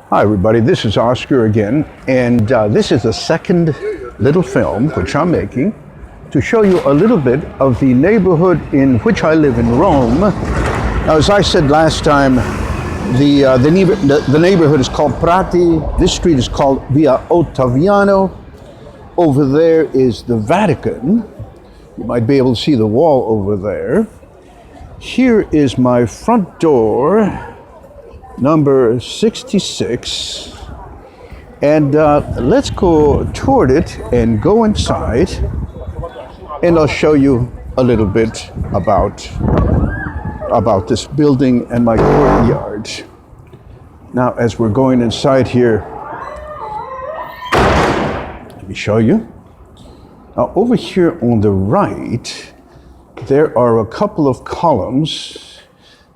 Hi everybody, this is Oscar again, and this is the second little film which I'm making to show you a little bit of the neighborhood in which I live in Rome. Now, as I said last time, the neighborhood is called Prati. This street is called Via Ottaviano. Over there is the Vatican. You might be able to see the wall over there. Here is my front door, number 66, and let's go toward it and go inside, and I'll show you a little bit about this building and my courtyard. Now, as we're going inside here, let me show you. Now, over here on the right, there are a couple of columns.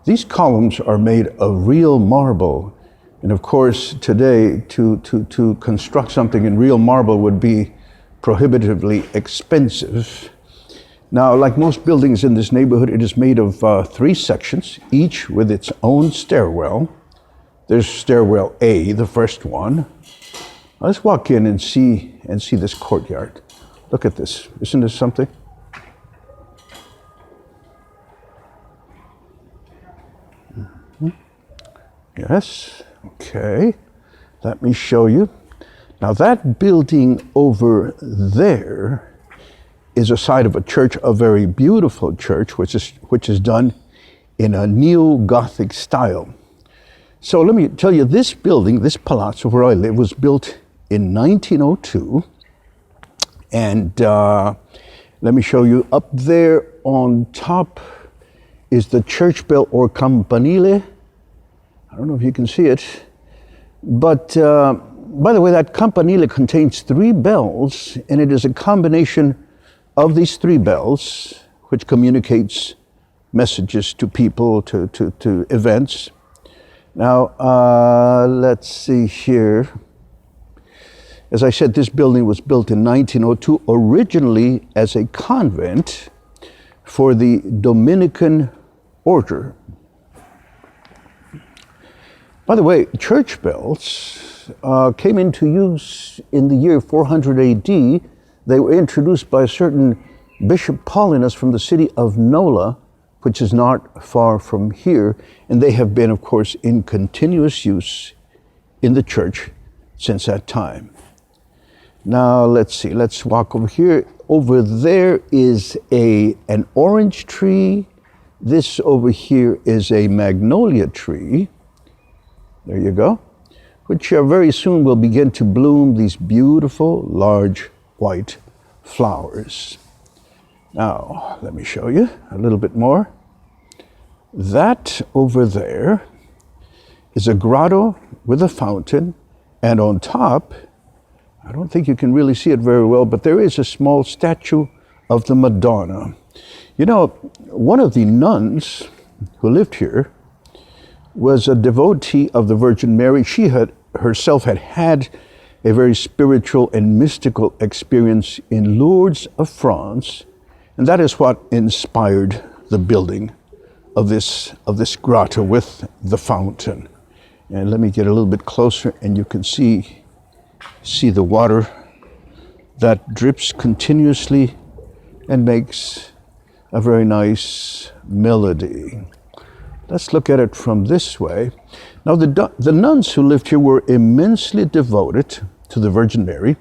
These columns are made of real marble. And of course, today, to construct something in real marble would be prohibitively expensive. Now, like most buildings in this neighborhood, it is made of 3 sections, each with its own stairwell. There's stairwell A, the first one. Let's walk in and see this courtyard. Look at this. Isn't this something? Yes, okay, let me show you. Now that building over there is a side of a church, a very beautiful church, which is done in a neo-Gothic style. So let me tell you, this building, this palazzo where I live, was built in 1902. And let me show you, up there on top is the church bell or campanile. I don't know if you can see it, but by the way, that campanile contains 3 bells, and it is a combination of these 3 bells which communicates messages to people, to events. Now, let's see here. As I said, this building was built in 1902, originally as a convent for the Dominican order. By the way, church bells came into use in the year 400 AD. They were introduced by a certain Bishop Paulinus from the city of Nola, which is not far from here, and they have been, of course, in continuous use in the church since that time. Now, let's see, let's walk over here. Over there is an orange tree. This over here is a magnolia tree. There you go, which very soon will begin to bloom these beautiful, large, white flowers. Now, let me show you a little bit more. That over there is a grotto with a fountain, and on top, I don't think you can really see it very well, but there is a small statue of the Madonna. You know, one of the nuns who lived here was a devotee of the Virgin Mary. She herself had a very spiritual and mystical experience in Lourdes of France, and that is what inspired the building of this grotto with the fountain. And let me get a little bit closer, and you can see the water that drips continuously and makes a very nice melody. Let's look at it from this way. Now, the nuns who lived here were immensely devoted to the Virgin Mary.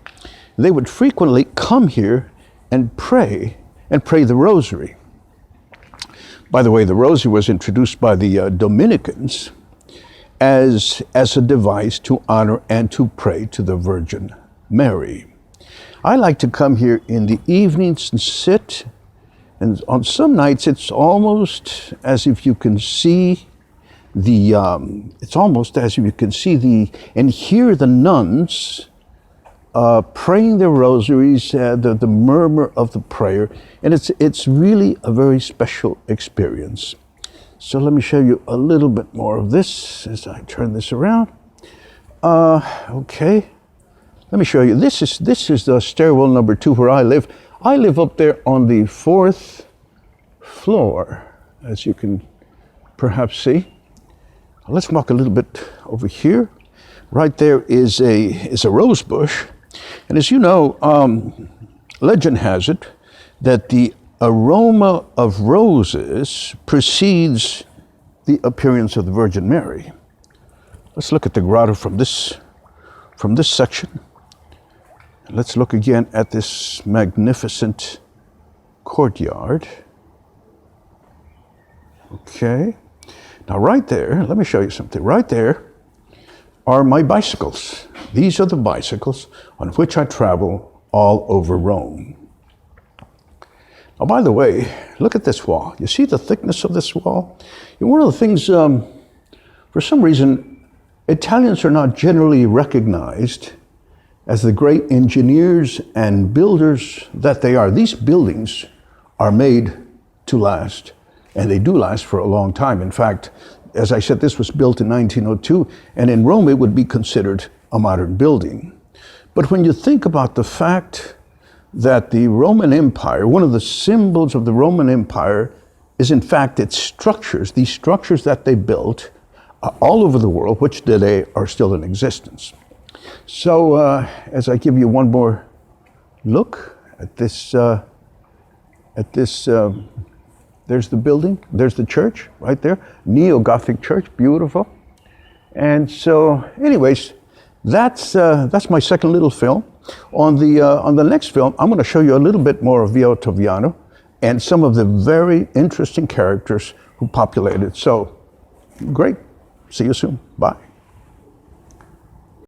They would frequently come here and pray the Rosary. By the way, the Rosary was introduced by the Dominicans as a device to honor and to pray to the Virgin Mary. I like to come here in the evenings and sit. And on some nights, it's almost as if you can see and hear the nuns praying their rosaries, the murmur of the prayer, and it's really a very special experience. So let me show you a little bit more of this as I turn this around. Okay, let me show you. This is the stairwell number 2 where I live. I live up there on the 4th floor, as you can perhaps see. Let's walk a little bit over here. Right there is a rose bush. And as you know, legend has it that the aroma of roses precedes the appearance of the Virgin Mary. Let's look at the grotto from this section. Let's look again at this magnificent courtyard. Okay. Now right there, let me show you something. Right there are my bicycles. These are the bicycles on which I travel all over Rome. Now, by the way, look at this wall. You see the thickness of this wall? And one of the things, for some reason, Italians are not generally recognized as the great engineers and builders that they are. These buildings are made to last, and they do last for a long time. In fact, as I said, this was built in 1902, and in Rome it would be considered a modern building. But when you think about the fact that the Roman Empire, one of the symbols of the Roman Empire is in fact its structures, these structures that they built all over the world, which today are still in existence. So as I give you one more look at this, there's the building, there's the church right there, Neo-Gothic church, beautiful. And so anyways, that's my second little film. On the next film, I'm going to show you a little bit more of Via Ottaviano and some of the very interesting characters who populated. So great, see you soon, bye.